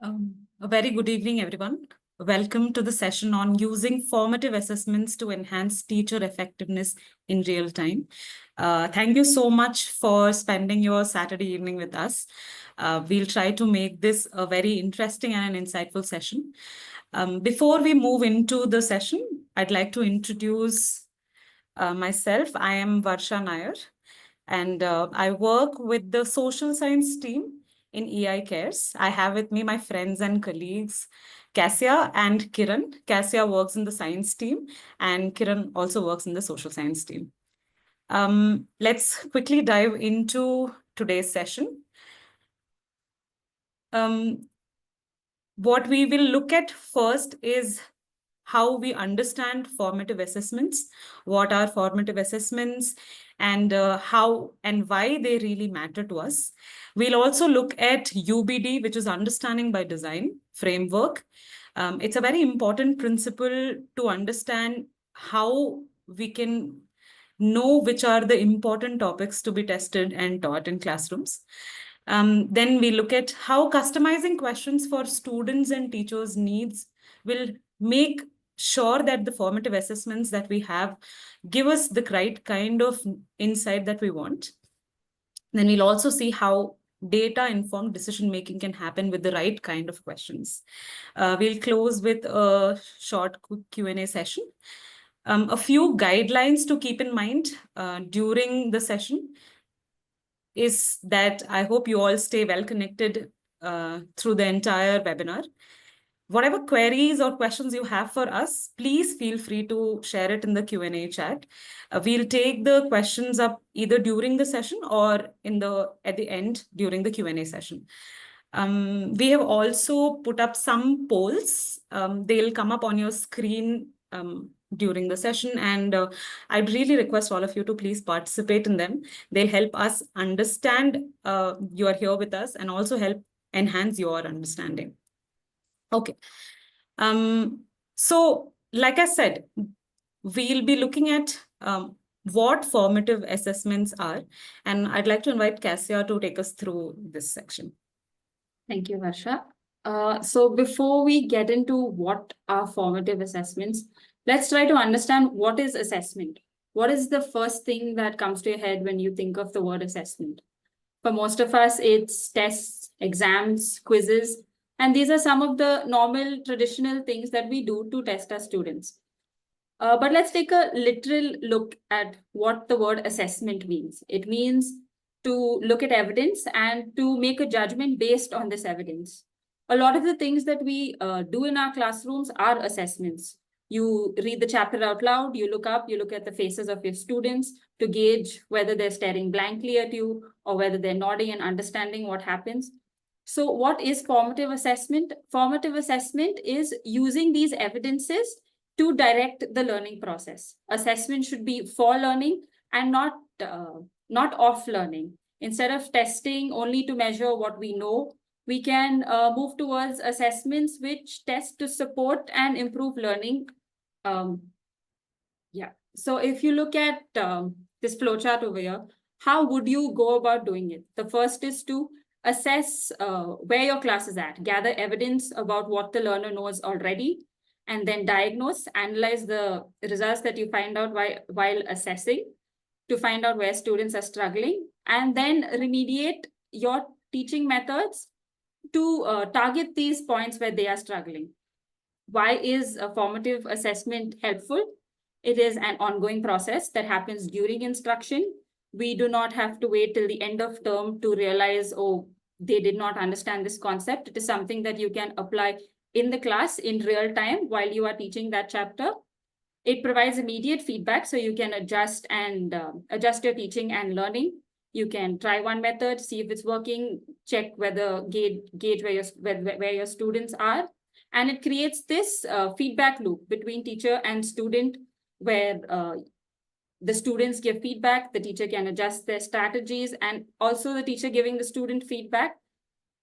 A very good evening, everyone. Welcome to the session on using formative assessments to enhance teacher effectiveness in real time. Thank you so much for spending your Saturday evening with us. We'll try to make this a very interesting and an insightful session. Before we move into the session, I'd like to introduce myself. I am Varsha Nair, and I work with the social science team in EI Cares. I have with me my friends and colleagues, Cassia and Kiran. Cassia works in the science team, and Kiran also works in the social science team. Let's quickly dive into today's session. What we will look at first is how we understand formative assessments, what are formative assessments, and how and why they really matter to us. We'll also look at UBD, which is understanding by design framework. It's a very important principle to understand how we can know which are the important topics to be tested and taught in classrooms. Then we look at how customizing questions for students and teachers' needs will make sure that the formative assessments that we have give us the right kind of insight that we want. Then we'll also see how data-informed decision-making can happen with the right kind of questions. We'll close with a short Q&A session. A few guidelines to keep in mind during the session is that I hope you all stay well connected through the entire webinar. Whatever queries or questions you have for us, please feel free to share it in the Q&A chat. We'll take the questions up either during the session or at the end during the Q&A session. We have also put up some polls. They'll come up on your screen during the session, and I'd really request all of you to please participate in them. They'll help us understand you are here with us and also help enhance your understanding. Okay. So like I said, we'll be looking at what formative assessments are, and I'd like to invite Cassia to take us through this section. Thank you, Varsha. So before we get into what are formative assessments, let's try to understand what is assessment. What is the first thing that comes to your head when you think of the word assessment? For most of us, it's tests, exams, quizzes, and these are some of the normal traditional things that we do to test our students. But let's take a literal look at what the word assessment means. It means to look at evidence and to make a judgment based on this evidence. A lot of the things that we do in our classrooms are assessments. You read the chapter out loud, you look up, you look at the faces of your students to gauge whether they're staring blankly at you or whether they're nodding and understanding what happens. So what is formative assessment? Formative assessment is using these evidences to direct the learning process. Assessment should be for learning and not off learning. Instead of testing only to measure what we know, we can move towards assessments which test to support and improve learning. So if you look at this flowchart over here, how would you go about doing it? The first is to assess where your class is at, gather evidence about what the learner knows already, and then diagnose, analyze the results that you find out while assessing to find out where students are struggling, and then remediate your teaching methods to target these points where they are struggling. Why is a formative assessment helpful? It is an ongoing process that happens during instruction. We do not have to wait till the end of term to realize, oh, they did not understand this concept. It is something that you can apply in the class in real time while you are teaching that chapter. It provides immediate feedback, so you can adjust your teaching and learning. You can try one method, see if it's working, check whether gauge where your students are, and it creates this feedback loop between teacher and student, where the students give feedback, the teacher can adjust their strategies, and also the teacher giving the student feedback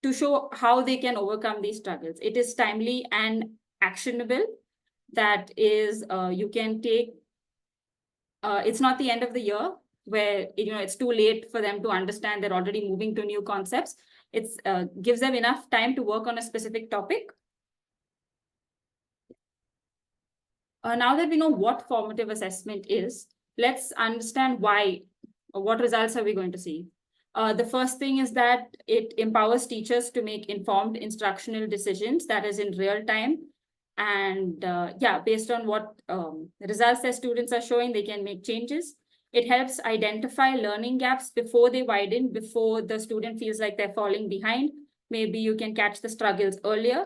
to show how they can overcome these struggles. It is timely and actionable. That is, you can take, it's not the end of the year where it's too late for them to understand, they're already moving to new concepts. It gives them enough time to work on a specific topic. Now that we know what formative assessment is, let's understand why, what results are we going to see. The first thing is that it empowers teachers to make informed instructional decisions, that is in real time. And yeah, based on what results their students are showing, they can make changes. It helps identify learning gaps before they widen, before the student feels like they're falling behind. Maybe you can catch the struggles earlier.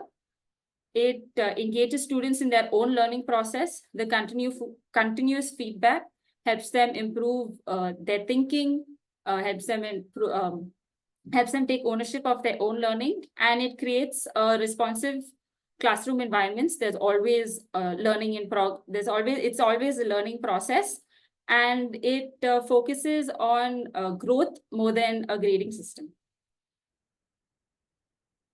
It engages students in their own learning process. The continuous feedback helps them improve their thinking, helps them take ownership of their own learning, and it creates a responsive classroom environments. There's always learning in it's always a learning process, and it focuses on growth more than a grading system.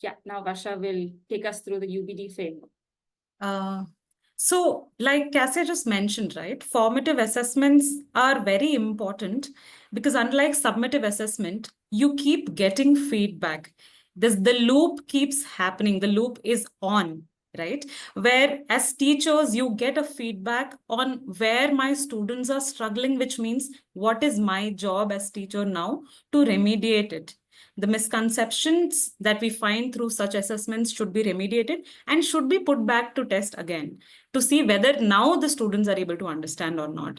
Yeah, now Varsha will take us through the UBD framework. So, like Cassia just mentioned, right, formative assessments are very important because unlike summative assessment, you keep getting feedback. The loop keeps happening. The loop is on, right? Where as teachers, you get a feedback on where my students are struggling, which means what is my job as teacher now to remediate it. The misconceptions that we find through such assessments should be remediated and should be put back to test again to see whether now the students are able to understand or not.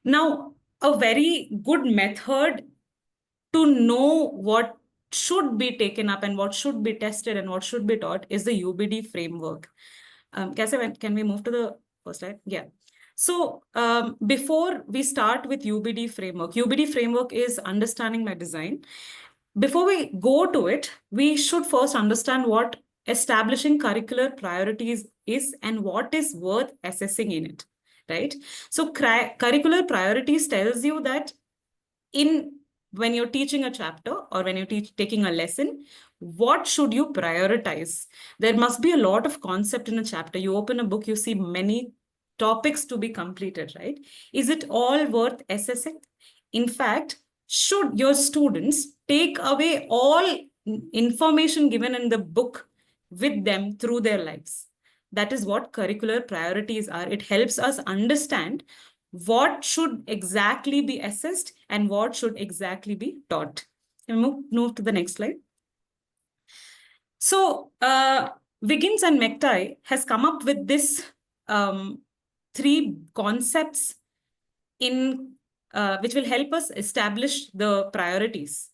Now, a very good method to know what should be taken up and what should be tested and what should be taught is the UBD framework. Can we move to the first slide? Yeah. So before we start with UBD framework is understanding by design. Before we go to it, we should first understand what establishing curricular priorities is and what is worth assessing in it, right? So curricular priorities tells you that when you're teaching a chapter or when you're taking a lesson, what should you prioritize? There must be a lot of concept in a chapter. You open a book, you see many topics to be completed, right? Is it all worth assessing? In fact, should your students take away all information given in the book with them through their lives? That is what curricular priorities are. It helps us understand what should exactly be assessed and what should exactly be taught. Can we move to the next slide? So Wiggins and McTighe has come up with this three concepts in which will help us establish the priorities.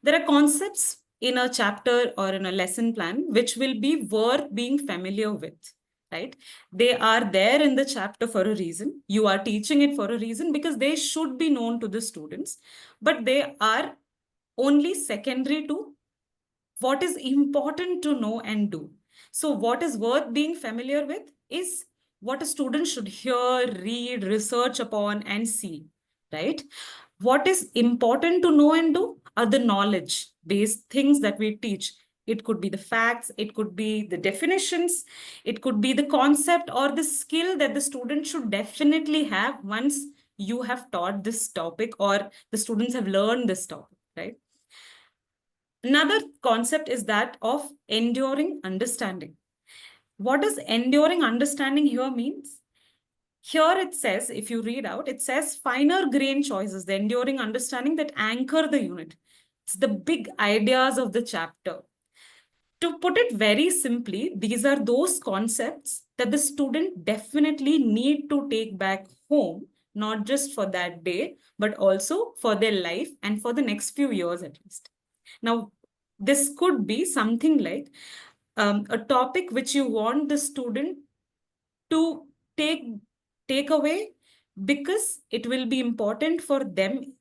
There are concepts in a chapter or in a lesson plan which will be worth being familiar with, right? They are there in the chapter for a reason. You are teaching it for a reason because they should be known to the students, but they are only secondary to what is important to know and do. So what is worth being familiar with is what a student should hear, read, research upon, and see, right? What is important to know and do are the knowledge-based things that we teach. It could be the facts, it could be the definitions, it could be the concept or the skill that the student should definitely have once you have taught this topic or the students have learned this topic, right? Another concept is that of enduring understanding. What does enduring understanding here means? Here it says, if you read out, it says finer grain choices, the enduring understanding that anchor the unit. It's the big ideas of the chapter. To put it very simply, these are those concepts that the student definitely need to take back home, not just for that day, but also for their life and for the next few years at least. Now, this could be something like a topic which you want the student to take away because it will be important for them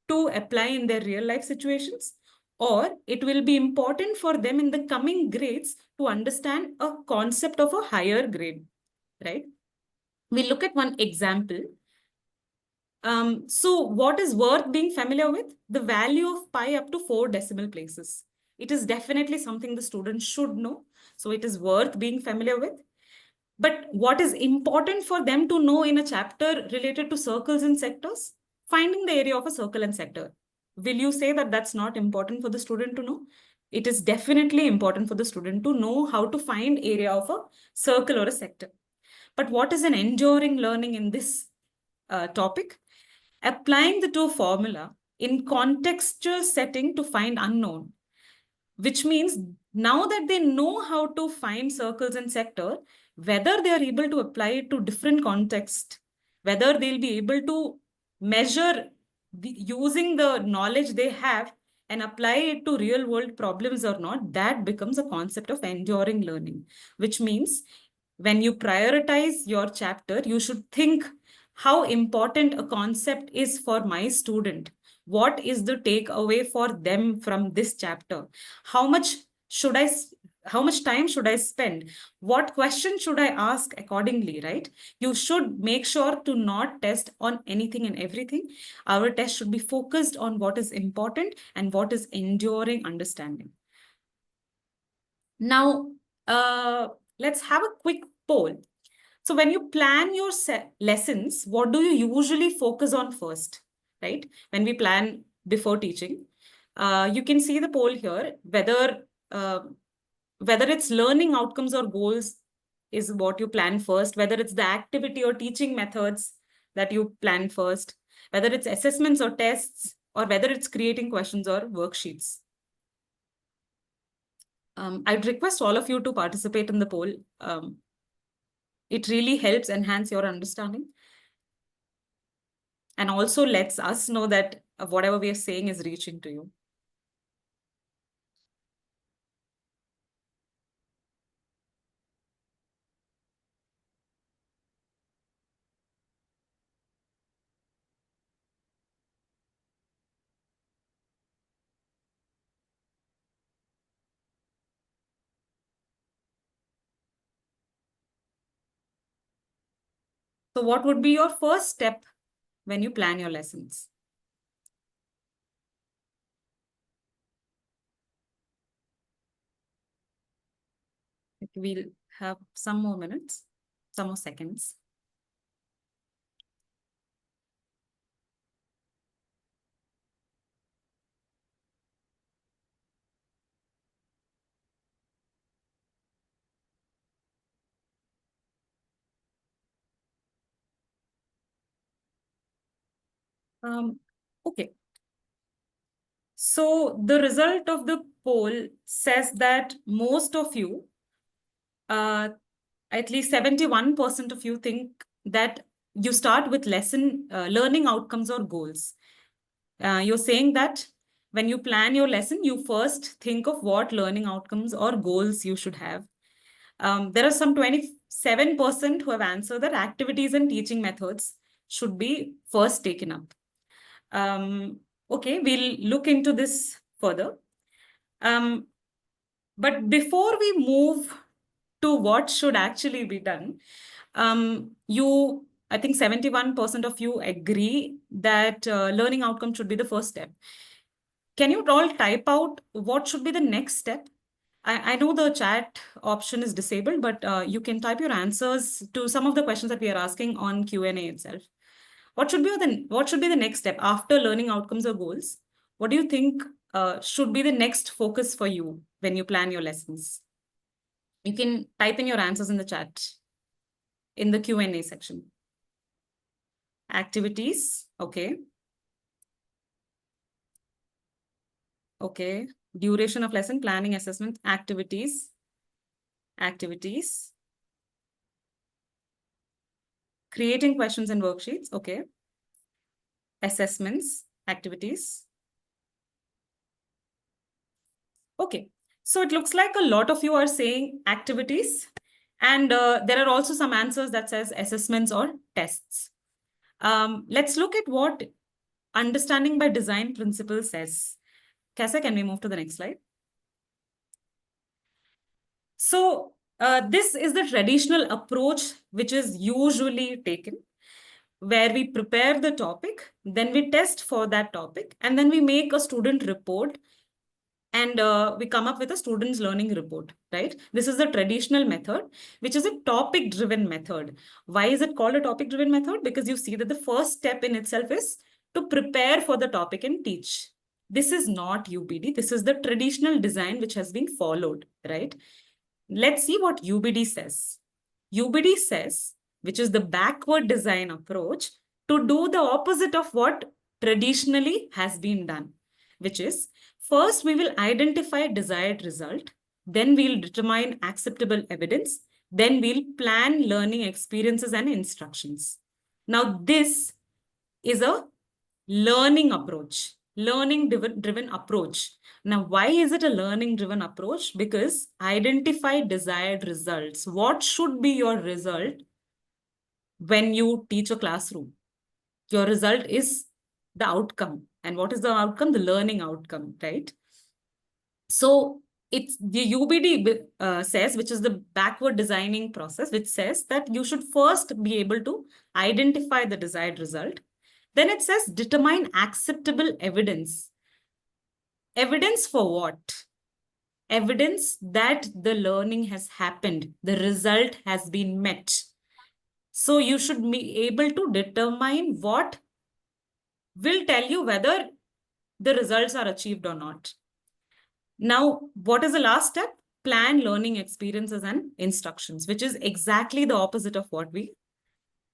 to apply in their real life situations, or it will be important for them in the coming grades to understand a concept of a higher grade, right? We look at one example. So what is worth being familiar with? The value of pi up to 4 decimal places. It is definitely something the student should know. So it is worth being familiar with. But what is important for them to know in a chapter related to circles and sectors? Finding the area of a circle and sector. Will you say that that's not important for the student to know? it is definitely important for the student to know how to find area of a circle or a sector. But what is an enduring learning in this topic? Applying the two formula in contextual setting to find unknown, which means now that they know how to find circles and sector, whether they are able to apply it to different context, whether they'll be able to measure using the knowledge they have and apply it to real world problems or not, that becomes a concept of enduring learning, which means when you prioritize your chapter, you should think how important a concept is for my student. What is the takeaway for them from this chapter? How much should I, how much time should I spend? What question should I ask accordingly, right? You should make sure to not test on anything and everything. Our test should be focused on what is important and what is enduring understanding. Now, let's have a quick poll. So when you plan your lessons, what do you usually focus on first, right? When we plan before teaching, you can see the poll here, uh, whether it's learning outcomes or goals is what you plan first, whether it's the activity or teaching methods that you plan first, whether it's assessments or tests, or whether it's creating questions or worksheets. I'd request all of you to participate in the poll. It really helps enhance your understanding and also lets us know that whatever we are saying is reaching to you. So what would be your first step when you plan your lessons? We'll have some more minutes, some more seconds. Okay. So the result of the poll says that most of you, at least 71% of you think that you start with learning outcomes or goals. You're saying that when you plan your lesson, you first think of what learning outcomes or goals you should have. There are some 27% who have answered that activities and teaching methods should be first taken up. Okay, we'll look into this further. But before we move to what should actually be done, I think 71% of you agree that learning outcome should be the first step. Can you all type out what should be the next step? I know the chat option is disabled, but you can type your answers to some of the questions that we are asking on Q&A itself. What should be the next step after learning outcomes or goals? What do you think should be the next focus for you when you plan your lessons? You can type in your answers in the chat in the Q&A section. Activities, okay. Okay. Duration of lesson, planning, assessment, activities. Creating questions and worksheets, okay. Assessments, activities. Okay. So it looks like a lot of you are saying activities, and there are also some answers that says assessments or tests. Let's look at what understanding by design principle says. Kasa, can we move to the next slide? So this is the traditional approach which is usually taken, where we prepare the topic, then we test for that topic, and then we make a student report, and we come up with a student's learning report, right? This is the traditional method, which is a topic-driven method. Why is it called a topic-driven method? Because you see that the first step in itself is to prepare for the topic and teach, This is not UBD. This is the traditional design which has been followed, right? Let's see what UBD says. UBD says, which is the backward design approach, to do the opposite of what traditionally has been done, which is first we will identify desired result, then we'll determine acceptable evidence, then we'll plan learning experiences and instructions. Now, this is a learning approach, learning driven approach. Now, why is it a learning driven approach? Because identify desired results. What should be your result when you teach a classroom? Your result is the outcome. And what is the outcome? The learning outcome, right? So it's the UBD says, which is the backward designing process, which says that you should first be able to identify the desired result. Then it says determine acceptable evidence. Evidence for what? Evidence that the learning has happened, the result has been met. So you should be able to determine what will tell you whether the results are achieved or not. Now, what is the last step? Plan learning experiences and instructions, which is exactly the opposite of what we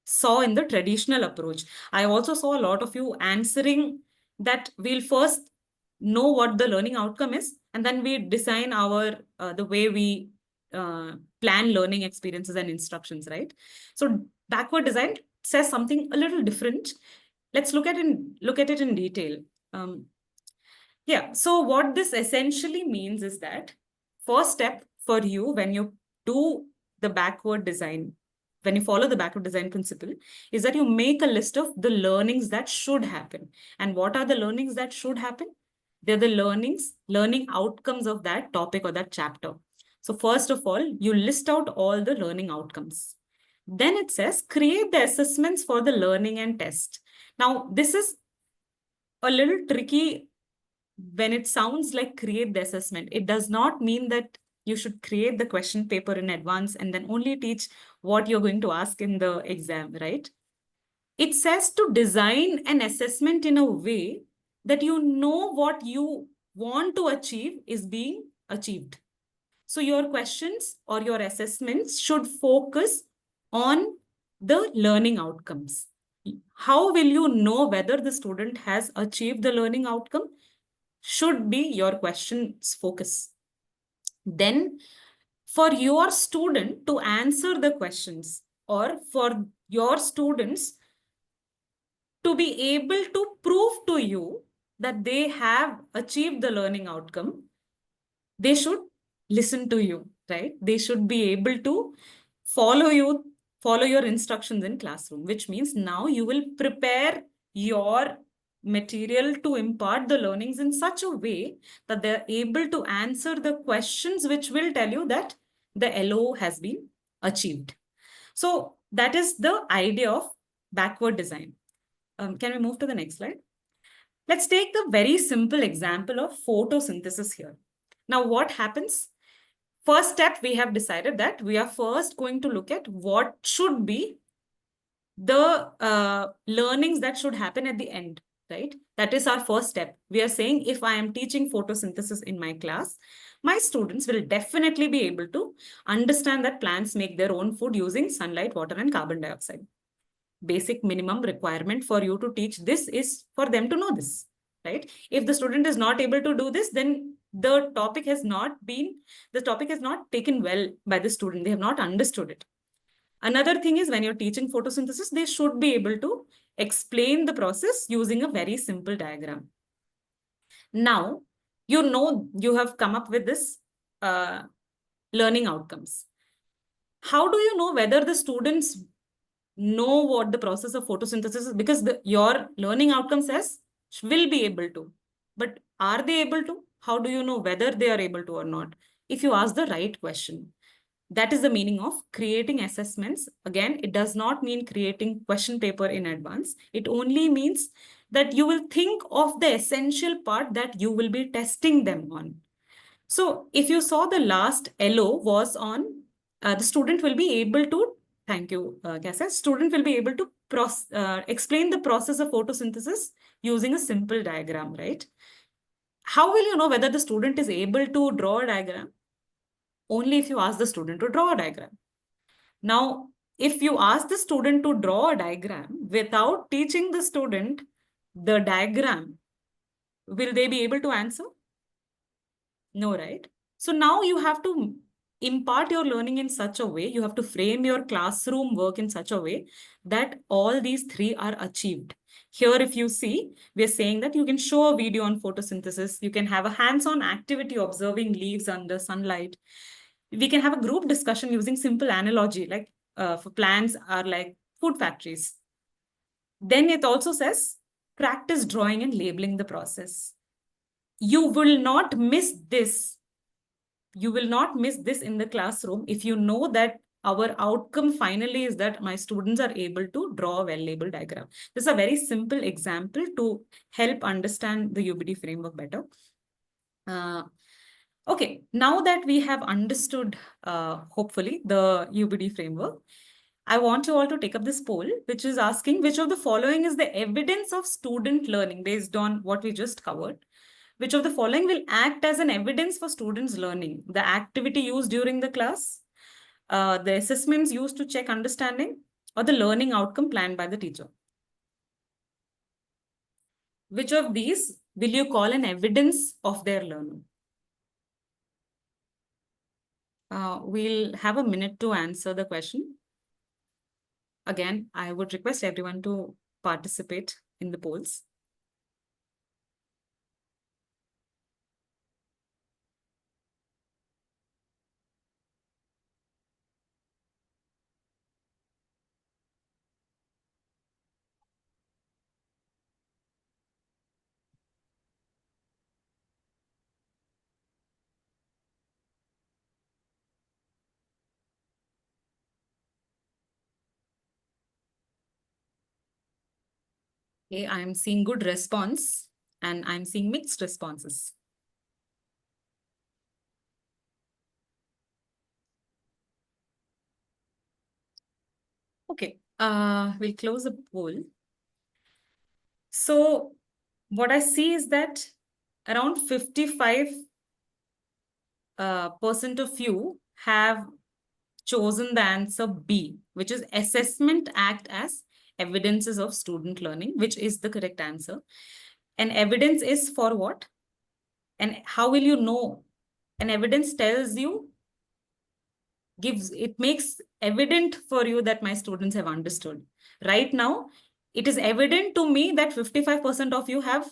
saw in the traditional approach. I also saw a lot of you answering that we'll first know what the learning outcome is, and then we design our the way we plan learning experiences and instructions, right? So backward design says something a little different. Let's look at it in detail. Yeah, so what this essentially means is that first step for you when you do the backward design, when you follow the backward design principle, is that you make a list of the learnings that should happen. And what are the learnings that should happen? They're the learning outcomes of that topic or that chapter. So first of all, you list out all the learning outcomes. Then it says, create the assessments for the learning and test. Now, this is a little tricky when it sounds like create the assessment. It does not mean that you should create the question paper in advance and then only teach what you're going to ask in the exam, right? It says to design an assessment in a way that you know what you want to achieve is being achieved. So your questions or your assessments should focus on the learning outcomes. How will you know whether the student has achieved the learning outcome? Should be your question's focus. Then for your student to answer the questions, or for your students to be able to prove to you that they have achieved the learning outcome, they should listen to you, right? They should be able to follow your instructions in classroom, which means now you will prepare your material to impart the learnings in such a way that they're able to answer the questions which will tell you that the LO has been achieved. So that is the idea of backward design. Can we move to the next slide? Let's take the very simple example of photosynthesis here. Now, what happens? First step, we have decided that we are first going to look at what should be the learnings that should happen at the end, right? That is our first step. We are saying if I am teaching photosynthesis in my class, my students will definitely be able to understand that plants make their own food using sunlight, water, and carbon dioxide. Basic minimum requirement for you to teach this is for them to know this, right? If the student is not able to do this, then the topic has not taken well by the student. They have not understood it. Another thing is when you're teaching photosynthesis, they should be able to explain the process using a very simple diagram. Now, you have come up with this learning outcomes. How do you know whether the students know what the process of photosynthesis is? Because your learning outcome says will be able to. But are they able to? How do you know whether they are able to or not? If you ask the right question. That is the meaning of creating assessments. Again, it does not mean creating question paper in advance. It only means that you will think of the essential part that you will be testing them on. So if you saw the last LO was on, the student will be able to, thank you, Kasa, student will be able to explain the process of photosynthesis using a simple diagram, right? How will you know whether the student is able to draw a diagram? Only if you ask the student to draw a diagram. Now, if you ask the student to draw a diagram without teaching the student the diagram, will they be able to answer? No, right? So now you have to impart your learning in such a way, you have to frame your classroom work in such a way that all these three are achieved. Here, if you see, we're saying that you can show a video on photosynthesis, you can have a hands-on activity observing leaves under sunlight. We can have a group discussion using simple analogy, like for plants are like food factories. Then it also says practice drawing and labeling the process. You will not miss this. You will not miss this in the classroom if you know that our outcome finally is that my students are able to draw a well-labeled diagram. This is a very simple example to help understand the UBD framework better. Okay, now that we have understood, hopefully, the UBD framework, I want you all to take up this poll, which is asking which of the following is the evidence of student learning based on what we just covered. Which of the following will act as an evidence for students' learning? The activity used during the class, the assessments used to check understanding, or the learning outcome planned by the teacher? Which of these will you call an evidence of their learning? We'll have a minute to answer the question. Again, I would request everyone to participate in the polls. Okay, I'm seeing good response and I'm seeing mixed responses. Okay, we'll close the poll. So what I see is that around 55% of you have chosen the answer B, which is assessment act as evidences of student learning, which is the correct answer. And evidence is for what? And how will you know? An evidence tells you, it makes evident for you that my students have understood. Right now, it is evident to me that 55% of you have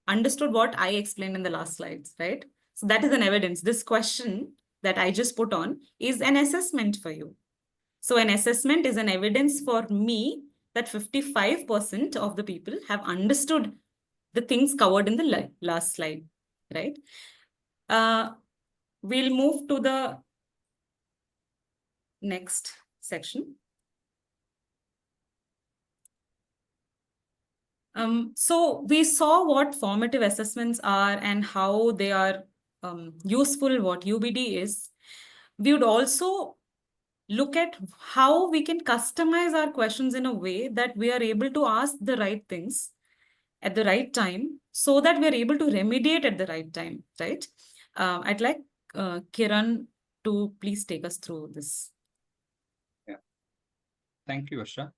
understood what I explained in the last slides, right? So that is an evidence. This question that I just put on is an assessment for you. So an assessment is an evidence for me that 55% of the people have understood the things covered in the last slide, right? We'll move to the next section. So we saw what formative assessments are and how they are useful, what UBD is. We would also look at how we can customize our questions in a way that we are able to ask the right things at the right time so that we are able to remediate at the right time, right? I'd like Kiran to please take us through this. Yeah. Thank you, Asha.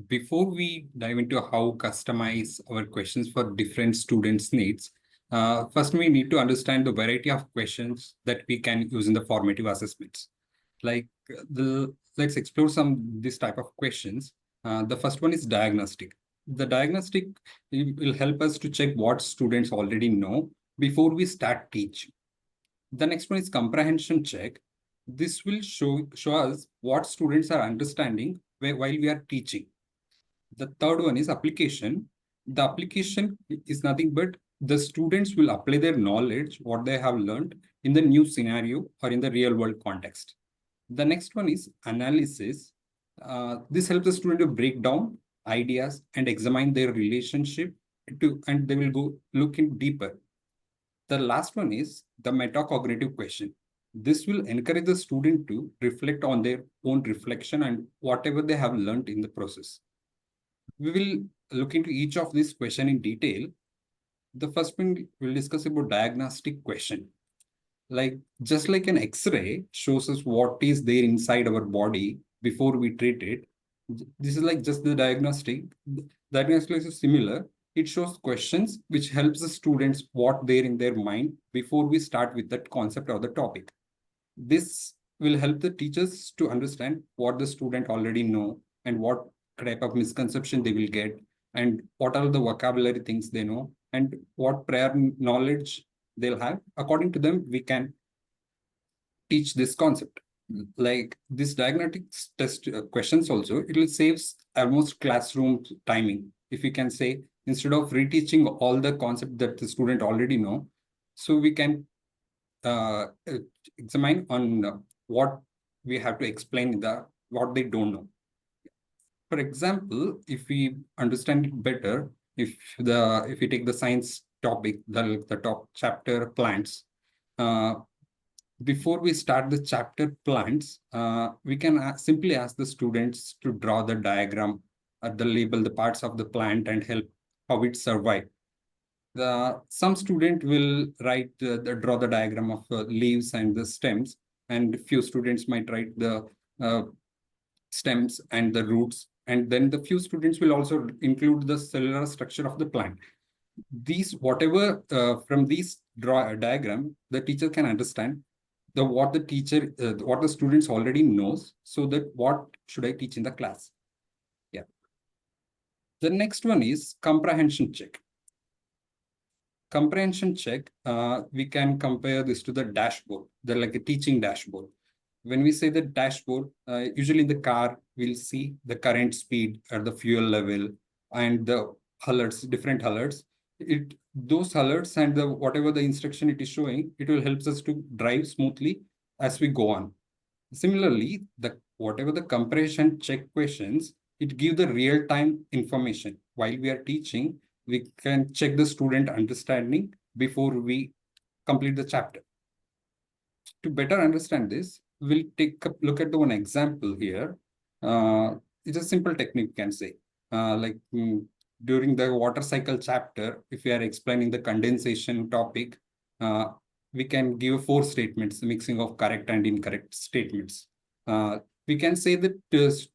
Before we dive into how customize our questions for different students' needs, first we need to understand the variety of questions that we can use in the formative assessments. Like let's explore this type of questions. The first one is diagnostic. The diagnostic will help us to check what students already know before we start teaching. The next one is comprehension check. This will show us what students are understanding while we are teaching. The third one is application. The application is nothing but the students will apply their knowledge, what they have learned in the new scenario or in the real world context. The next one is analysis. This helps the student to break down ideas and examine their relationship and they will go look in deeper. The last one is the metacognitive question. This will encourage the student to reflect on their own reflection and whatever they have learned in the process. We will look into each of these questions in detail. The first one we'll discuss about diagnostic question. Like just like an X-ray shows us what is there inside our body before we treat it. This is like just the diagnostic. Diagnostic is similar. It shows questions which helps the students what there in their mind before we start with that concept or the topic. This will help the teachers to understand what the student already know and what type of misconception they will get and what are the vocabulary things they know and what prior knowledge they'll have. According to them, we can teach this concept. Like this diagnostic test questions also, it will saves almost classroom timing. If we can say, instead of reteaching all the concept that the student already know, so we can uh, examine on what we have to explain what they don't know. For example, if we understand it better, if we take the science topic, the top chapter plants, uh, before we start the chapter plants, we can simply ask the students to draw the diagram, the label the parts of the plant and help how it survive. Some student will draw the diagram of leaves and the stems, and few students might write the uh, stems and the roots, and then the few students will also include the cellular structure of the plant. These whatever from these diagram, the teacher can understand what the students already knows, so that what should I teach in the class. Yeah. The next one is comprehension check. Comprehension check, we can compare this to the dashboard, like a teaching dashboard. When we say the dashboard, usually in the car, we'll see the current speed at the fuel level and the alerts, different alerts. Those alerts and whatever the instruction it is showing, it will help us to drive smoothly as we go on. Similarly, whatever the comprehension check questions, it gives the real-time information. While we are teaching, we can check the student understanding before we complete the chapter. To better understand this, we'll take a look at the one example here. It's a simple technique, can say. During the water cycle chapter, if we are explaining the condensation topic, uh, we can give four statements, mixing of correct and incorrect statements. We can say that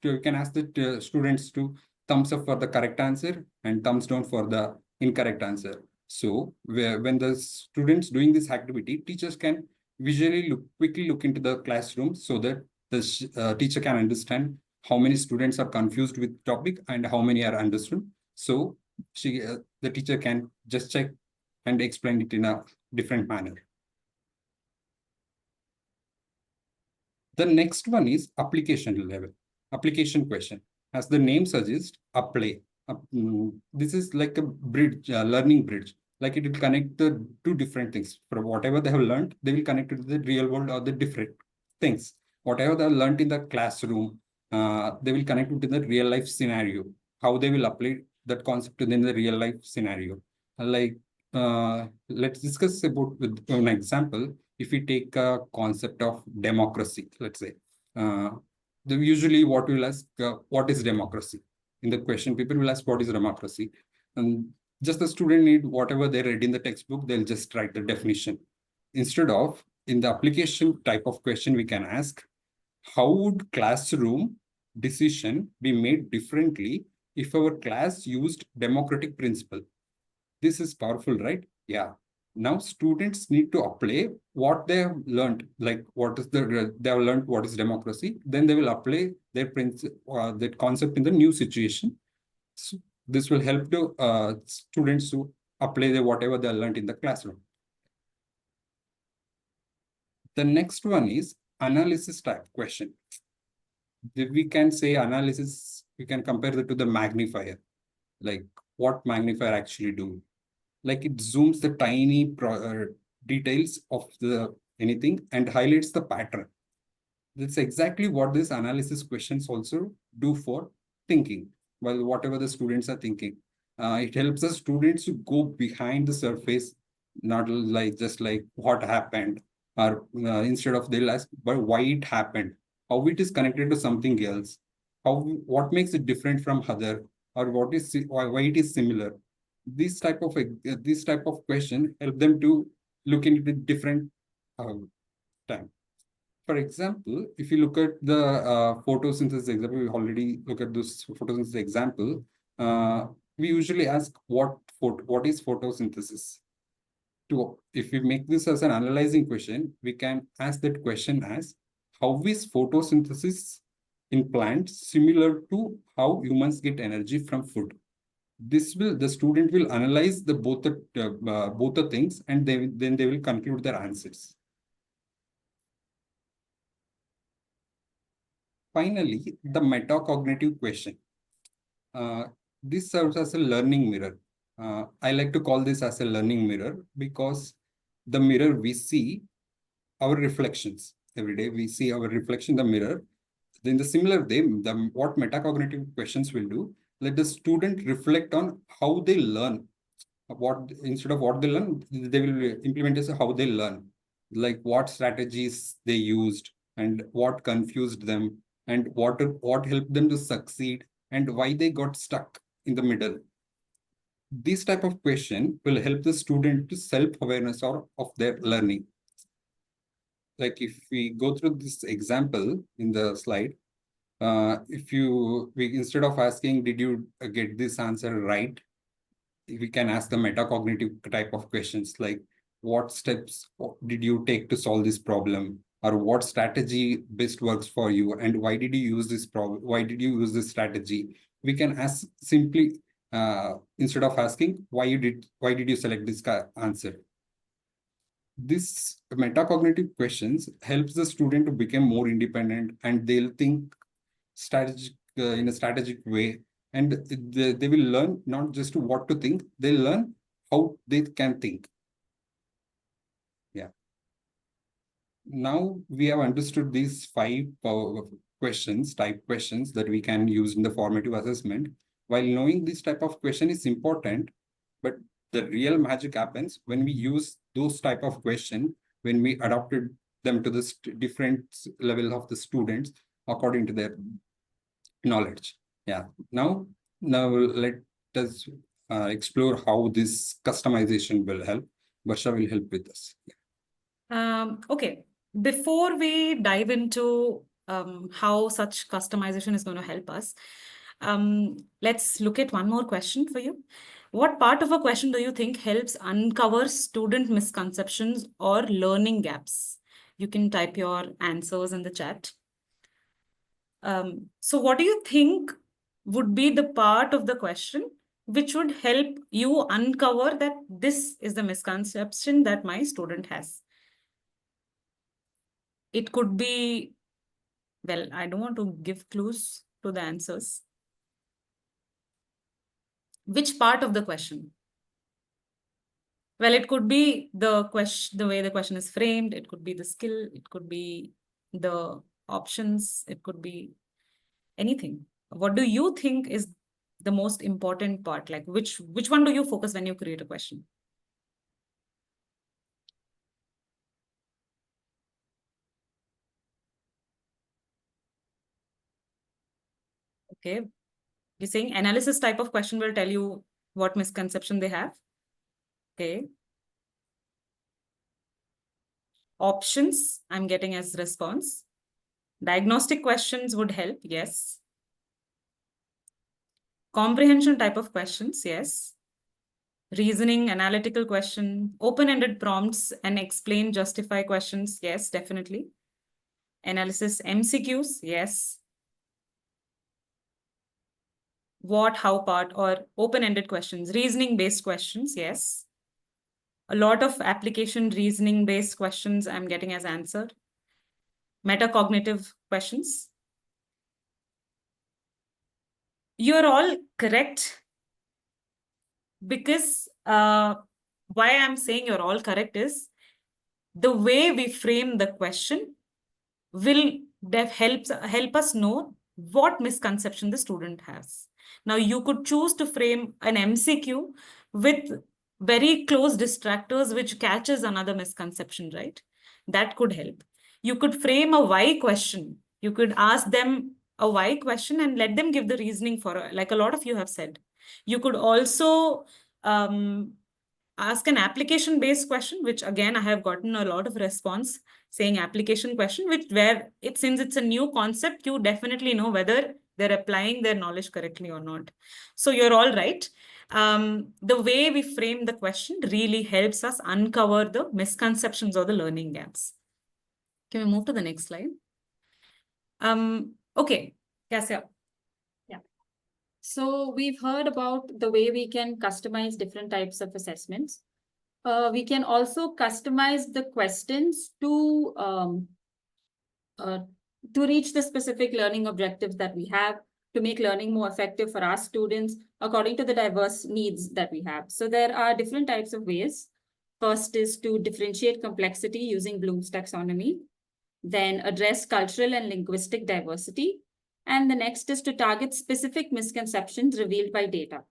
we can ask the students to thumbs up for the correct answer and thumbs down for the incorrect answer. So when the students doing this activity, teachers can visually quickly look into the classroom so that the teacher can understand how many students are confused with topic and how many are understood. So the teacher can just check and explain it in a different manner. The next one is application level, application question. As the name suggests, apply. This is like a bridge, learning bridge. Like it will connect the two different things. From whatever they have learned, they will connect it to the real world or the different things. Whatever they have learned in the classroom, they will connect it to the real life scenario. How they will apply that concept in the real life scenario. Like let's discuss about with an example. If we take a concept of democracy, let's say, usually what we'll ask, what is democracy? In the question, people will ask, what is democracy? And just the student need whatever they read in the textbook, they'll just write the definition. Instead of, in the application type of question, we can ask, how would classroom decision be made differently if our class used democratic principle? This is powerful, right? Yeah. Now students need to apply what they have learned, like what is they have learned what is democracy. Then they will apply their that concept in the new situation. So this will help to students to apply whatever they learned in the classroom. The next one is analysis type question. We can say analysis, we can compare it to the magnifier, like what magnifier actually do. Like it zooms the tiny details of the anything and highlights the pattern. That's exactly what these analysis questions also do for thinking. Well, whatever the students are thinking, it helps the students to go behind the surface, not like just like what happened, or instead of they'll ask, but why it happened, how it is connected to something else, what makes it different from other, or why it is similar. this type of question help them to look into different time. For example, if you look at the photosynthesis example, we already look at this photosynthesis example. We usually ask what is photosynthesis. If we make this as an analyzing question, we can ask that question as, how is photosynthesis in plants similar to how humans get energy from food? The student will analyze both the things, and then they will conclude their answers. Finally, the metacognitive question. This serves as a learning mirror. I like to call this as a learning mirror because the mirror we see our reflections every day. We see our reflection in the mirror. In the similar way, what metacognitive questions will do, let the student reflect on how they learn. Instead of what they learn, they will implement as how they learn, like what strategies they used and what confused them and what helped them to succeed and why they got stuck in the middle. This type of question will help the student to self-awareness of their learning. Like if we go through this example in the slide, instead of asking, did you get this answer right? We can ask the metacognitive type of questions like, what steps did you take to solve this problem? Or what strategy best works for you? And why did you use this problem? Why did you use this strategy? We can ask simply, instead of asking, why did you select this answer? This metacognitive questions helps the student to become more independent, and they'll think in a strategic way, and they will learn not just what to think, they'll learn how they can think. Yeah. Now we have understood these 5 type questions that we can use in the formative assessment. While knowing this type of question is important, but the real magic happens when we use those type of question, when we adapted them to the different level of the students according to their knowledge. Yeah. Now let us explore how this customization will help. Varsha will help with us. Okay. Before we dive into how such customization is going to help us, let's look at one more question for you. What part of a question do you think helps uncover student misconceptions or learning gaps? You can type your answers in the chat. So what do you think would be the part of the question which would help you uncover that this is the misconception that my student has? It could be, well, I don't want to give clues to the answers. Which part of the question? Well, it could be the question, the way the question is framed. It could be the skill. It could be the options. It could be anything. What do you think is the most important part? Like which one do you focus when you create a question? Okay. You're saying analysis type of question will tell you what misconception they have. Okay. Options, I'm getting as response. Diagnostic questions would help, yes. Comprehension type of questions, yes. Reasoning, analytical question, open-ended prompts and explain, justify questions, yes, definitely. Analysis, MCQs, yes. What, how part, or open-ended questions, reasoning-based questions, yes. A lot of application reasoning-based questions I'm getting as answered. Metacognitive questions. You're all correct, because why I'm saying you're all correct is the way we frame the question will help us know what misconception the student has. Now, you could choose to frame an MCQ with very close distractors, which catches another misconception, right? That could help. You could frame a why question. You could ask them a why question and let them give the reasoning for, like a lot of you have said. You could also ask an application-based question, which again, I have gotten a lot of response saying application question, since it's a new concept, you definitely know whether they're applying their knowledge correctly or not. So you're all right. The way we frame the question really helps us uncover the misconceptions or the learning gaps. Can we move to the next slide? Okay, yes, yeah. So we've heard about the way we can customize different types of assessments. We can also customize the questions to reach the specific learning objectives that we have, to make learning more effective for our students according to the diverse needs that we have. So there are different types of ways. First is to differentiate complexity using Bloom's taxonomy, then address cultural and linguistic diversity, and the next is to target specific misconceptions revealed by data.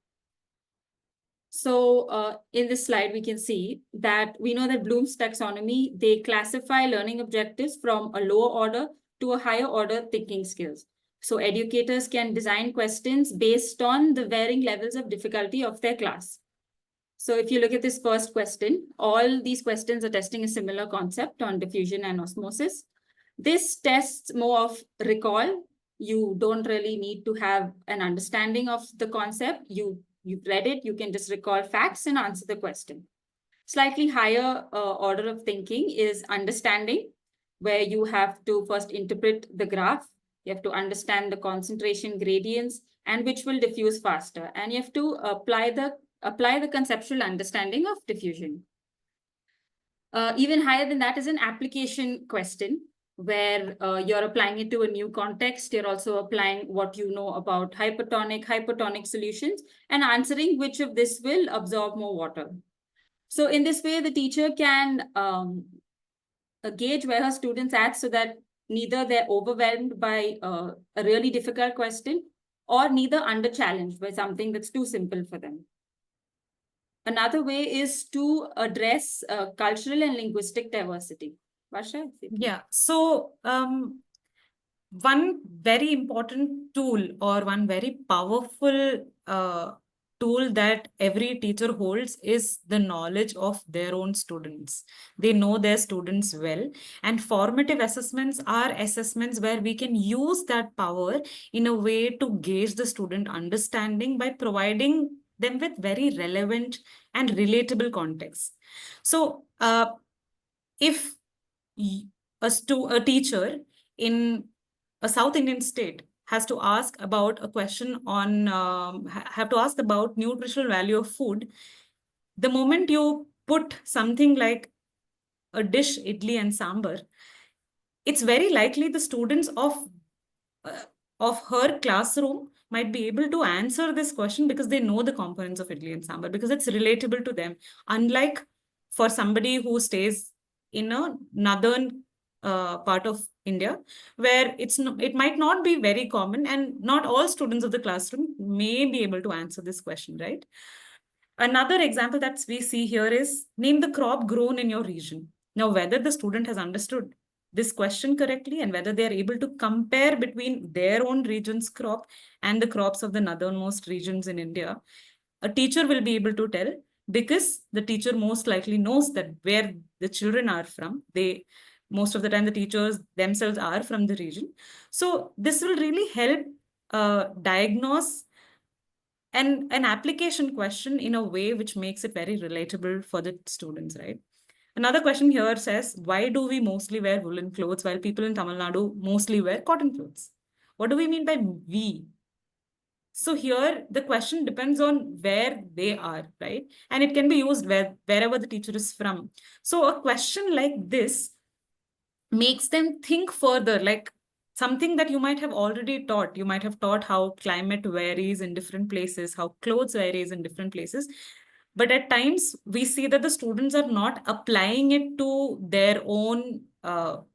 So in this slide, we can see that we know that Bloom's taxonomy, they classify learning objectives from a lower order to a higher order thinking skills. So educators can design questions based on the varying levels of difficulty of their class. So if you look at this first question, all these questions are testing a similar concept on diffusion and osmosis. This tests more of recall. You don't really need to have an understanding of the concept. You've read it, you can just recall facts and answer the question. Slightly higher order of thinking is understanding, where you have to first interpret the graph, you have to understand the concentration gradients, and which will diffuse faster. And you have to apply the conceptual understanding of diffusion. Even higher than that is an application question, where you're applying it to a new context. You're also applying what you know about hypertonic solutions and answering which of this will absorb more water. So in this way, the teacher can gauge where her students at, so that neither they're overwhelmed by a really difficult question or neither under challenged by something that's too simple for them. Another way is to address cultural and linguistic diversity. Varsha? Yeah, so one very important tool or one very powerful tool that every teacher holds is the knowledge of their own students. They know their students well, and formative assessments are assessments where we can use that power in a way to gauge the student understanding by providing them with very relevant and relatable context. So if a teacher in a South Indian state has to ask about a question on have to ask about nutritional value of food, the moment you put something like a dish, idli and sambar, it's very likely the students of her classroom might be able to answer this question because they know the components of idli and sambar, because it's relatable to them. Unlike for somebody who stays in a northern part of India, where it might not be very common, and not all students of the classroom may be able to answer this question, right? Another example that we see here is name the crop grown in your region. Now, whether the student has understood this question correctly and whether they are able to compare between their own region's crop and the crops of the northernmost regions in India, a teacher will be able to tell, because the teacher most likely knows that where the children are from. Most of the time the teachers themselves are from the region. So this will really help diagnose an application question in a way which makes it very relatable for the students, right? Another question here says, why do we mostly wear woolen clothes while people in Tamil Nadu mostly wear cotton clothes? What do we mean by we? So here the question depends on where they are, right? And it can be used wherever the teacher is from. So a question like this makes them think further, like something that you might have already taught. You might have taught how climate varies in different places, how clothes varies in different places. But at times we see that the students are not applying it to their own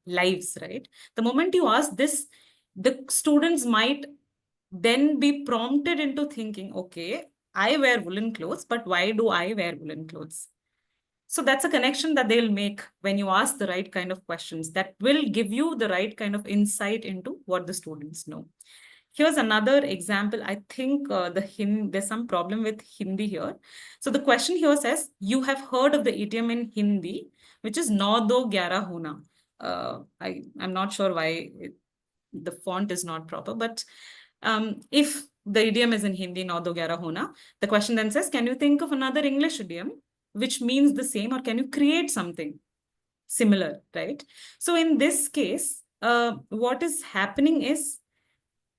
lives, right? The moment you ask this, the students might then be prompted into thinking, okay, I wear woolen clothes, but why do I wear woolen clothes? So that's a connection that they'll make when you ask the right kind of questions that will give you the right kind of insight into what the students know. Here's another example. I think there's some problem with Hindi here. So the question here says, you have heard of the idiom in Hindi, which is "nau do gyara hona." I'm not sure why the font is not proper, but if the idiom is in Hindi, "nau do gyara hona," the question then says, can you think of another English idiom which means the same, or can you create something similar, right? So in this case, what is happening is,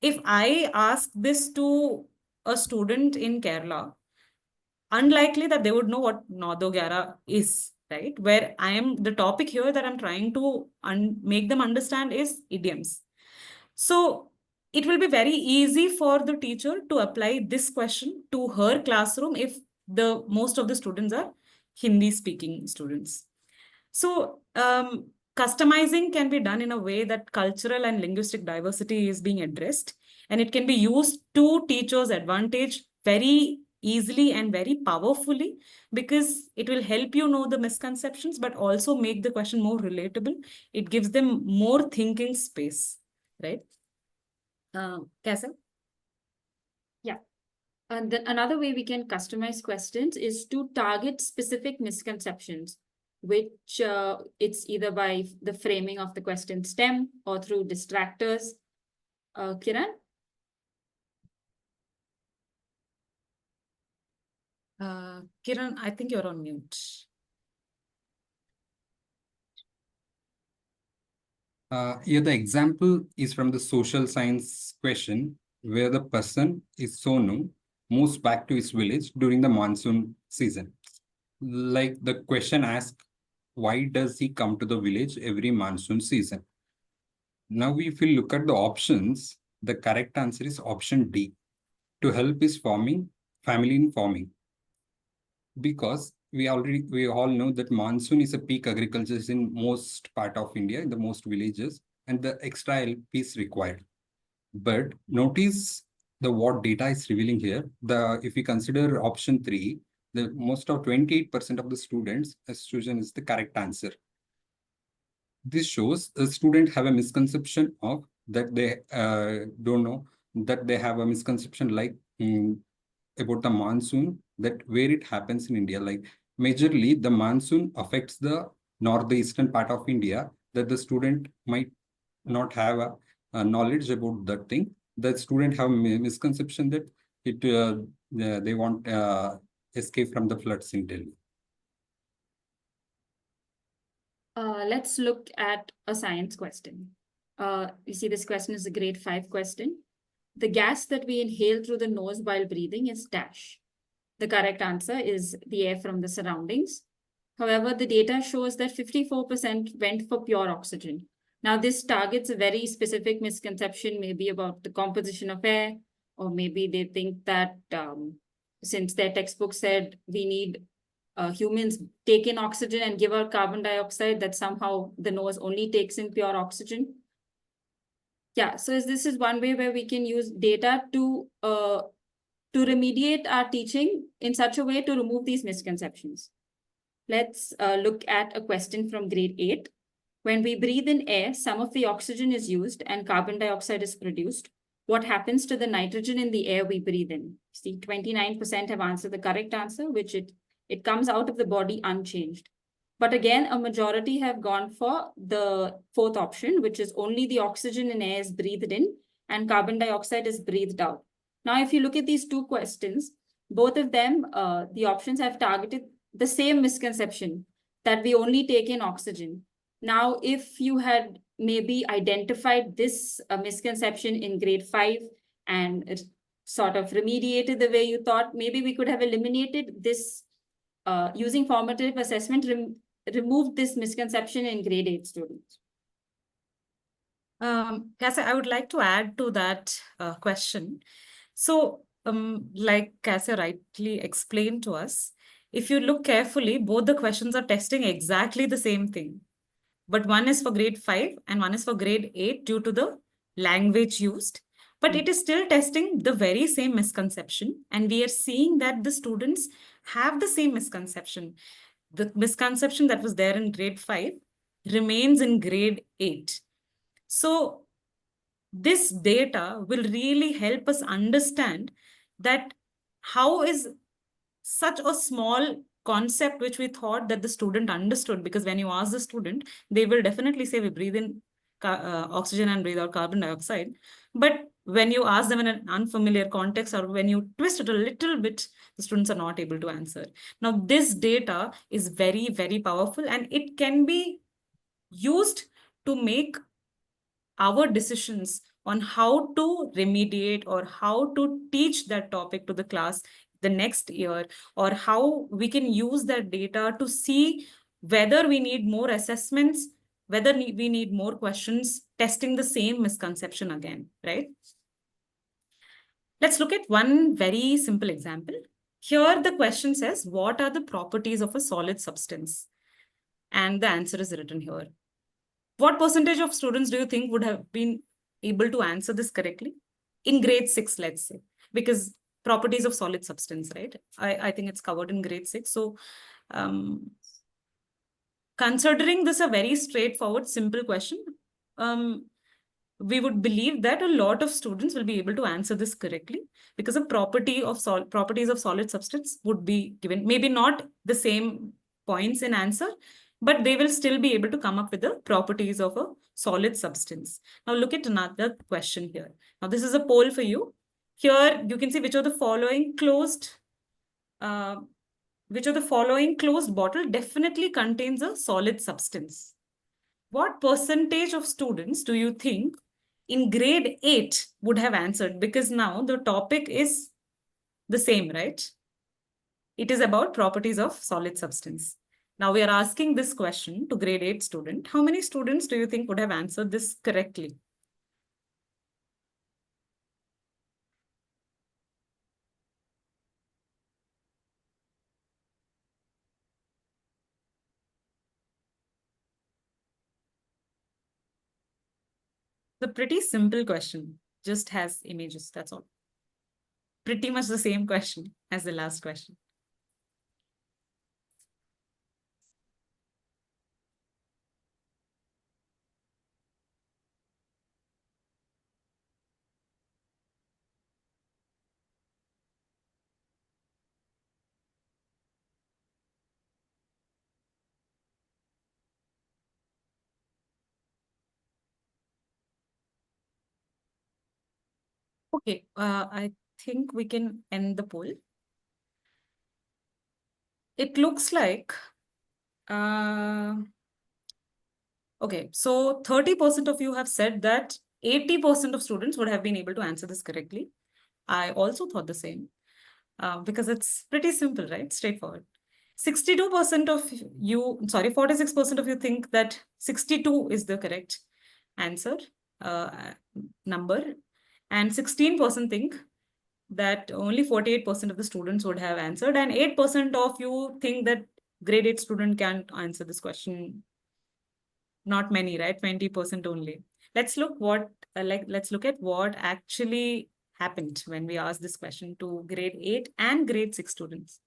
if I ask this to a student in Kerala, unlikely that they would know what Nodogara is, right? Where I am, the topic here that I'm trying to make them understand is idioms. So it will be very easy for the teacher to apply this question to her classroom if the most of the students are Hindi speaking students. So customizing can be done in a way that cultural and linguistic diversity is being addressed, and it can be used to teachers' advantage very easily and very powerfully, because it will help you know the misconceptions, but also make the question more relatable. It gives them more thinking space, right? Kaisa? Yeah. And then another way we can customize questions is to target specific misconceptions, which it's either by the framing of the question stem or through distractors. Kiran? Kiran, I think you're on mute. Here the example is from the social science question, where the person is Sonu moves back to his village during the monsoon season. Like the question asks, why does he come to the village every monsoon season? Now, if we look at the options, the correct answer is option D. To help his family in farming. Because we all know that monsoon is a peak agriculture in most part of India, in the most villages, and the extra help is required. But notice the what data is revealing here. If we consider option 3, the most of 28% of the students as chosen is the correct answer. This shows a student have a misconception of that they don't know, that they have a misconception like about the monsoon, that where it happens in India. Like majorly the monsoon affects the northeastern part of India, that the student might not have a knowledge about that thing. The student have a misconception that they want escape from the floods in Delhi. Let's look at a science question. You see, this question is a grade 5 question. The gas that we inhale through the nose while breathing is dash. The correct answer is the air from the surroundings. However, the data shows that 54% went for pure oxygen. Now, this targets a very specific misconception, maybe about the composition of air, or maybe they think that since their textbook said we need humans take in oxygen and give out carbon dioxide, that somehow the nose only takes in pure oxygen. Yeah, so this is one way where we can use data to remediate our teaching in such a way to remove these misconceptions. Let's look at a question from grade 8. When we breathe in air, some of the oxygen is used and carbon dioxide is produced. What happens to the nitrogen in the air we breathe in? See, 29% have answered the correct answer, which it comes out of the body unchanged. But again, a majority have gone for the fourth option, which is only the oxygen in air is breathed in and carbon dioxide is breathed out. Now, if you look at these two questions, both of them, the options have targeted the same misconception that we only take in oxygen. Now, if you had maybe identified this misconception in grade 5 and sort of remediated the way you thought, maybe we could have eliminated this using formative assessment, removed this misconception in grade 8 students. Cassie, I would like to add to that question. So, like Cassie rightly explained to us, if you look carefully, both the questions are testing exactly the same thing. But one is for grade 5 and one is for grade 8 due to the language used. But it is still testing the very same misconception. And we are seeing that the students have the same misconception. The misconception that was there in grade 5 remains in grade 8. So this data will really help us understand that how is such a small concept which we thought that the student understood, because when you ask the student, they will definitely say we breathe in oxygen and breathe out carbon dioxide. But when you ask them in an unfamiliar context, or when you twist it a little bit, the students are not able to answer. Now, this data is very, very powerful, and it can be used to make our decisions on how to remediate or how to teach that topic to the class the next year, or how we can use that data to see whether we need more assessments, whether we need more questions, testing the same misconception again, right? Let's look at one very simple example. Here, the question says, what are the properties of a solid substance? And the answer is written here. What percentage of students do you think would have been able to answer this correctly? In grade 6, let's say, because properties of solid substance, right? I think it's covered in grade 6. So considering this a very straightforward, simple question, we would believe that a lot of students will be able to answer this correctly, because a properties of solid substance would be given. Maybe not the same points in answer, but they will still be able to come up with the properties of a solid substance. Now look at another question here. Now this is a poll for you. Here you can see which of the following closed bottle definitely contains a solid substance. What percentage of students do you think in grade 8 would have answered? Because now the topic is the same, right? It is about properties of solid substance. Now we are asking this question to grade 8 student. How many students do you think would have answered this correctly? The pretty simple question, just has images, that's all. Pretty much the same question as the last question. Okay, I think we can end the poll. It looks like, okay, so 30% of you have said that 80% of students would have been able to answer this correctly. I also thought the same, because it's pretty simple, right? Straightforward. 62% of you, sorry, 46% of you think that 62 is the correct answer number, and 16% think that only 48% of the students would have answered, and 8% of you think that grade 8 student can't answer this question. Not many, right? 20% only. Let's look let's look at what actually happened when we asked this question to grade 8 and grade 6 students.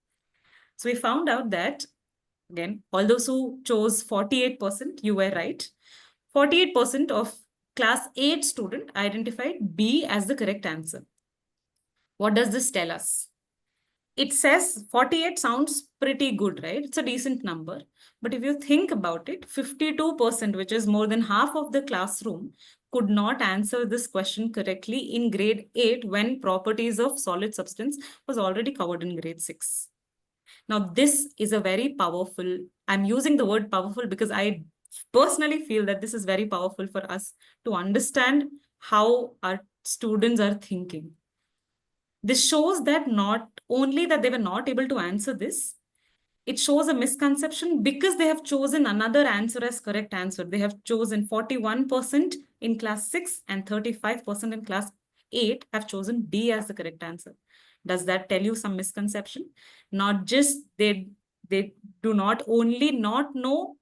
So we found out that, again, all those who chose 48%, you were right. 48% of class 8 student identified B as the correct answer. What does this tell us? It says 48 sounds pretty good, right? It's a decent number. But if you think about it, 52%, which is more than half of the classroom, could not answer this question correctly in grade 8 when properties of solid substance was already covered in grade 6. Now, this is a very powerful, I'm using the word powerful because I personally feel that this is very powerful for us to understand how our students are thinking. This shows that not only that they were not able to answer this, it shows a misconception because they have chosen another answer as correct answer. They have chosen 41% in class 6 and 35% in class 8 have chosen D as the correct answer. Does that tell you some misconception? Not just they do not only not know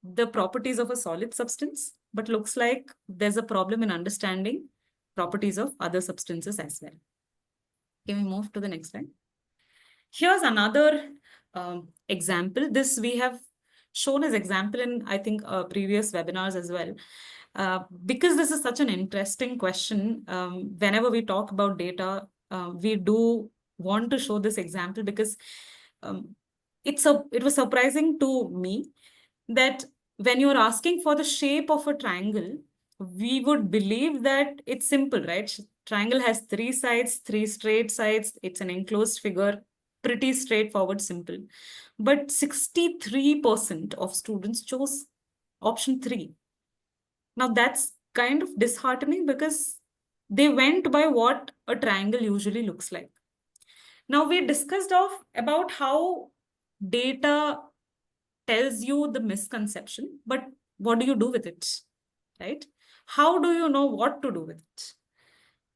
the properties of a solid substance, but looks like there's a problem in understanding properties of other substances as well. Can we move to the next slide? Here's another example. This we have shown as example in, I think, previous webinars as well. Because this is such an interesting question, whenever we talk about data, we do want to show this example because it was surprising to me that when you're asking for the shape of a triangle, we would believe that it's simple, right? Triangle has 3 sides, 3 straight sides. It's an enclosed figure, pretty straightforward, simple. But 63% of students chose option 3. Now that's kind of disheartening because they went by what a triangle usually looks like. Now we discussed about how data tells you the misconception, but what do you do with it, right? How do you know what to do with it?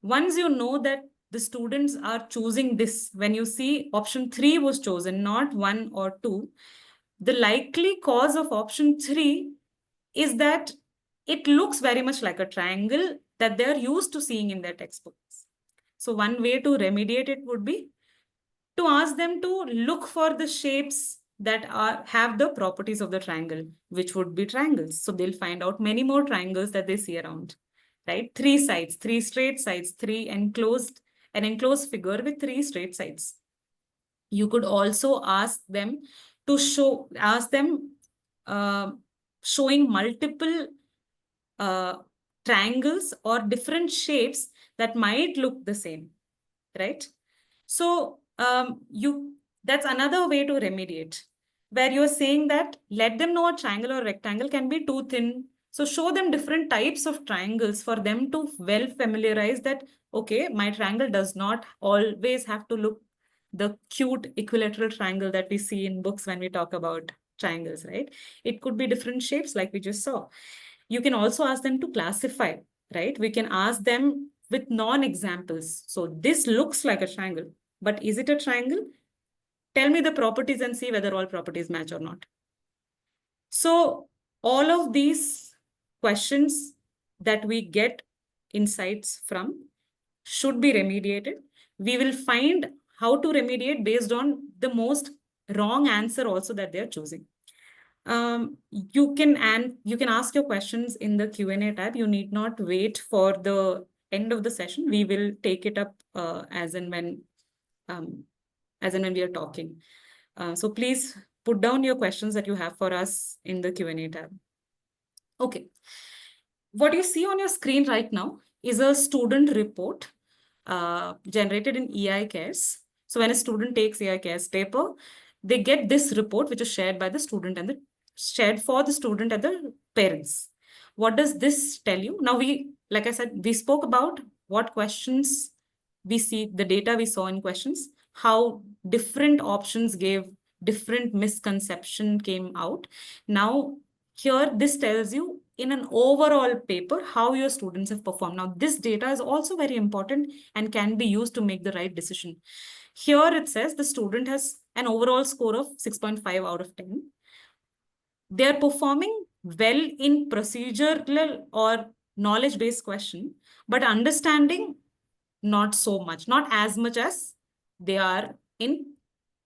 Once you know that the students are choosing this, when you see option 3 was chosen, not 1 or 2, the likely cause of option 3 is that it looks very much like a triangle that they're used to seeing in their textbooks. So one way to remediate it would be to ask them to look for the shapes that have the properties of the triangle, which would be triangles. So they'll find out many more triangles that they see around, right? 3 sides, 3 straight sides, an enclosed figure with 3 straight sides. You could also ask them showing multiple triangles or different shapes that might look the same, right? So that's another way to remediate, where you're saying that let them know a triangle or rectangle can be too thin. So show them different types of triangles for them to well familiarize that, okay, my triangle does not always have to look the cute equilateral triangle that we see in books when we talk about triangles, right? It could be different shapes like we just saw. You can also ask them to classify, right? We can ask them with non-examples. So this looks like a triangle, but is it a triangle? Tell me the properties and see whether all properties match or not. So all of these questions that we get insights from should be remediated. We will find how to remediate based on the most wrong answer also that they're choosing. You can ask your questions in the Q&A tab. You need not wait for the end of the session. We will take it up as and when we are talking. So please put down your questions that you have for us in the Q&A tab. Okay. What you see on your screen right now is a student report generated in EI Cares. So when a student takes EI Cares paper, they get this report, which is shared by the student and shared for the student and the parents. What does this tell you? Now like I said, we spoke about what questions we see, the data we saw in questions, how different options gave different misconception came out. Now here, this tells you in an overall paper how your students have performed. Now, this data is also very important and can be used to make the right decision. Here it says the student has an overall score of 6.5 out of 10. They're performing well in procedural or knowledge-based question, but understanding not so much, not as much as they are in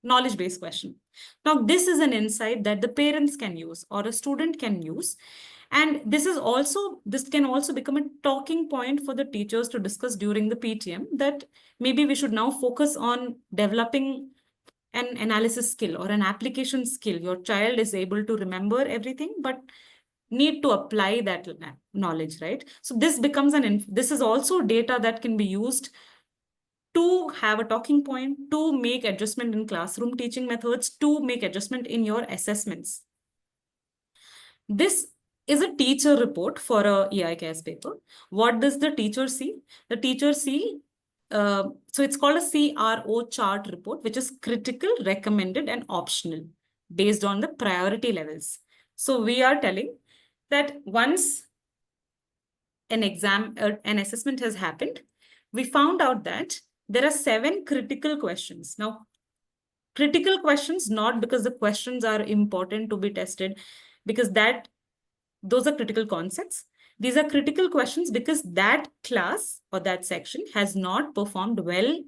knowledge-based question. Now, this is an insight that the parents can use or a student can use. And this can also become a talking point for the teachers to discuss during the PTM, that maybe we should now focus on developing an analysis skill or an application skill. Your child is able to remember everything, but need to apply that knowledge, right? So this becomes this is also data that can be used to have a talking point, to make adjustment in classroom teaching methods, to make adjustment in your assessments. This is a teacher report for a EIKS paper. What does the teacher see? The teacher see, so it's called a CRO chart report, which is critical, recommended, and optional based on the priority levels. So we are telling that once an assessment has happened, we found out that there are 7 critical questions. Now, critical questions, not because the questions are important to be tested, because those are critical concepts. These are critical questions because that class or that section has not performed well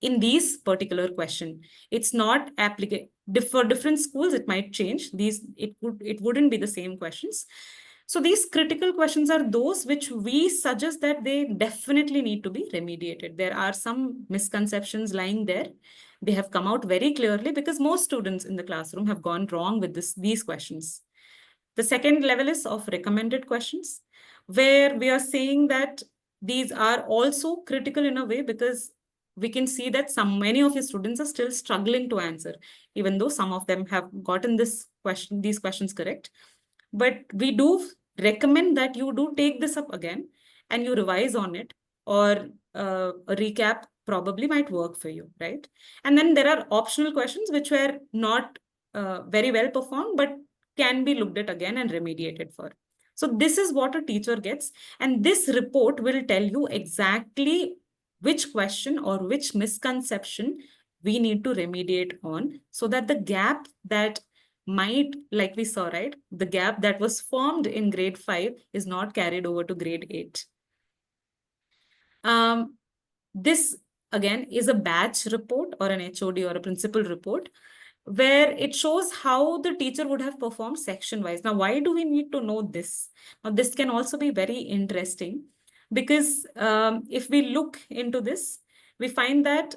in these particular question. It's not applicable for different schools. It might change. It wouldn't be the same questions. So these critical questions are those which we suggest that they definitely need to be remediated. There are some misconceptions lying there. They have come out very clearly because most students in the classroom have gone wrong with these questions. The second level is of recommended questions, where we are saying that these are also critical in a way because we can see that many of your students are still struggling to answer, even though some of them have gotten these questions correct. But we do recommend that you do take this up again and you revise on it, or a recap probably might work for you, right? And then there are optional questions which were not very well performed, but can be looked at again and remediated for. So this is what a teacher gets. And this report will tell you exactly which question or which misconception we need to remediate on, so that the gap that might, like we saw, right, the gap that was formed in grade 5 is not carried over to grade 8. This again is a batch report or an HOD or a principal report, where it shows how the teacher would have performed section wise. Now, why do we need to know this? Now, this can also be very interesting because if we look into this, we find that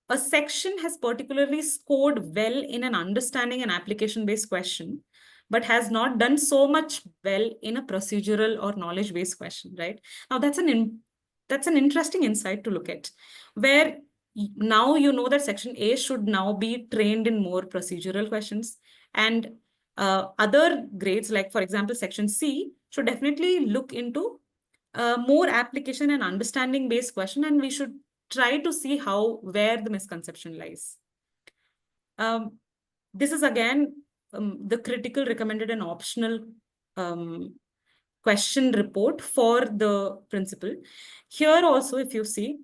a section has particularly scored well in an understanding and application-based question, but has not done so much well in a procedural or knowledge-based question, right? Now, that's an interesting insight to look at, where now you know that section A should now be trained in more procedural questions, and other grades, like for example, section C, should definitely look into more application and understanding based question, and we should try to see where the misconception lies. This is again the critical, recommended, and optional question report for the principal. Here also, if you see,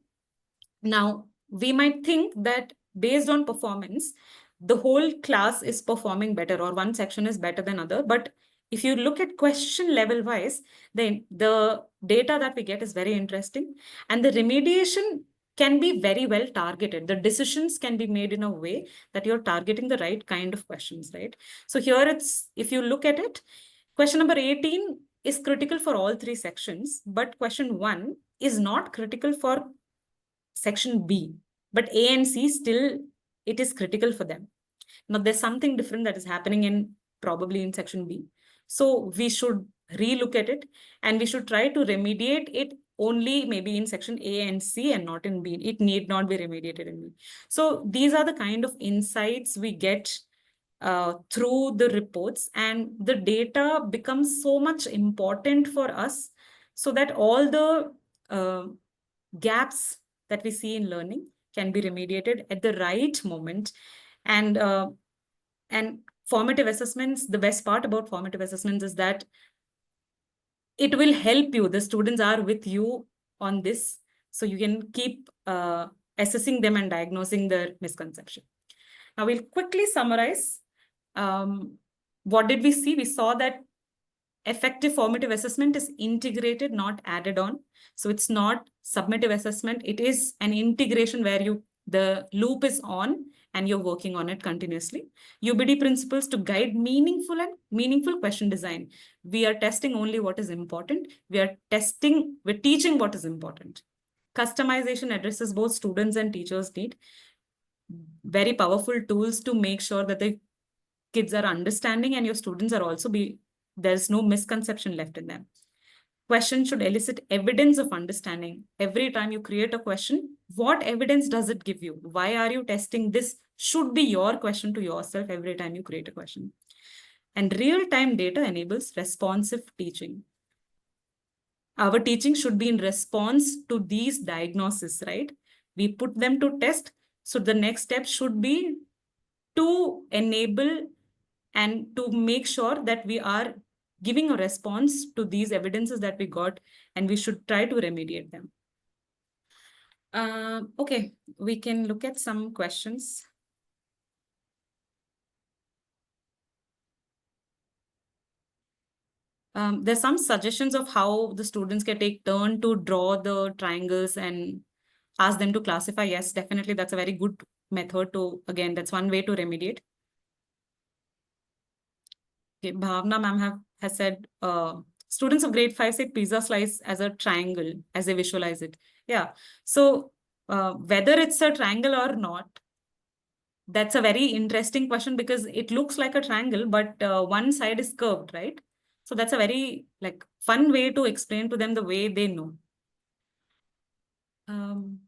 now we might think that based on performance, the whole class is performing better or one section is better than other. But if you look at question level wise, then the data that we get is very interesting, and the remediation can be very well targeted. The decisions can be made in a way that you're targeting the right kind of questions, right? So here if you look at it, question number 18 is critical for all three sections, but question 1 is not critical for section B, but A and C still, it is critical for them. Now there's something different that is happening probably in section B. So we should relook at it, and we should try to remediate it only maybe in section A and C and not in B. It need not be remediated in B. So these are the kind of insights we get through the reports, and the data becomes so much important for us, so that all the gaps that we see in learning can be remediated at the right moment. And formative assessments, the best part about formative assessments is that it will help you. The students are with you on this, so you can keep assessing them and diagnosing their misconception. Now we'll quickly summarize. What did we see? We saw that effective formative assessment is integrated, not added on. So it's not summative assessment. It is an integration where the loop is on and you're working on it continuously. UBD principles to guide meaningful question design. We are testing only what is important. We're teaching what is important. Customization addresses both students and teachers' need. Very powerful tools to make sure that the kids are understanding and your students are also there's no misconception left in them. Question should elicit evidence of understanding. Every time you create a question, what evidence does it give you? Why are you testing this? Should be your question to yourself every time you create a question. And real-time data enables responsive teaching. Our teaching should be in response to these diagnoses, right? We put them to test. So the next step should be to enable and to make sure that we are giving a response to these evidences that we got, and we should try to remediate them. Okay, we can look at some questions. There's some suggestions of how the students can take turn to draw the triangles and ask them to classify. Yes, definitely, that's a very good method to, again, that's one way to remediate. Okay, Bhavna ma'am has said, students of grade 5 say pizza slice as a triangle as they visualize it. Yeah. So whether it's a triangle or not, that's a very interesting question because it looks like a triangle, but one side is curved, right? So that's a very like fun way to explain to them the way they know. Um,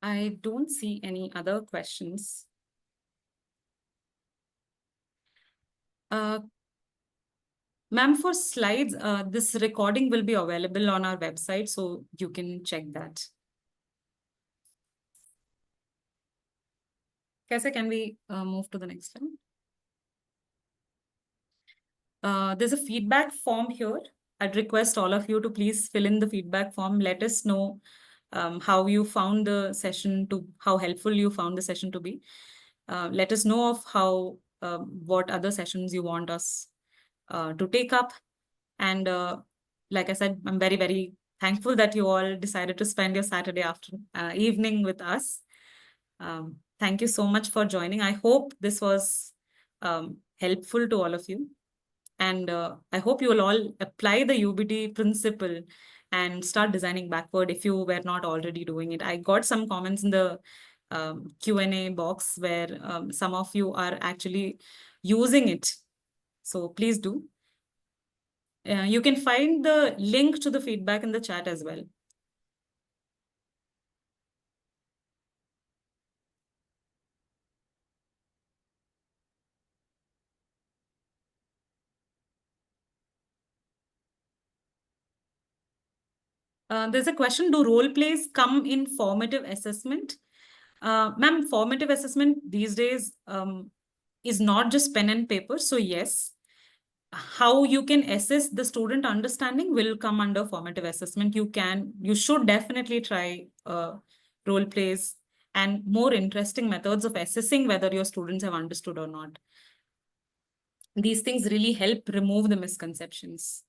I don't see any other questions. Ma'am, for slides, this recording will be available on our website, so you can check that. Kaisa, can we move to the next slide? There's a feedback form here. I'd request all of you to please fill in the feedback form. Let us know how you found the session how helpful you found the session to be. Let us know of what other sessions you want us to take up. And like I said, I'm very, very thankful that you all decided to spend your Saturday evening with us. Thank you so much for joining. I hope this was helpful to all of you. And I hope you will all apply the UBT principle and start designing backward if you were not already doing it. I got some comments in the Q&A box where some of you are actually using it. So please do. You can find the link to the feedback in the chat as well. There's a question, do role plays come in formative assessment? Ma'am, formative assessment these days is not just pen and paper. So yes, how you can assess the student understanding will come under formative assessment. You should definitely try role plays and more interesting methods of assessing whether your students have understood or not. These things really help remove the misconceptions.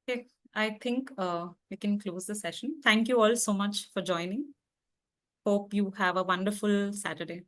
Okay, I think we can close the session. Thank you all so much for joining. Hope you have a wonderful Sunday.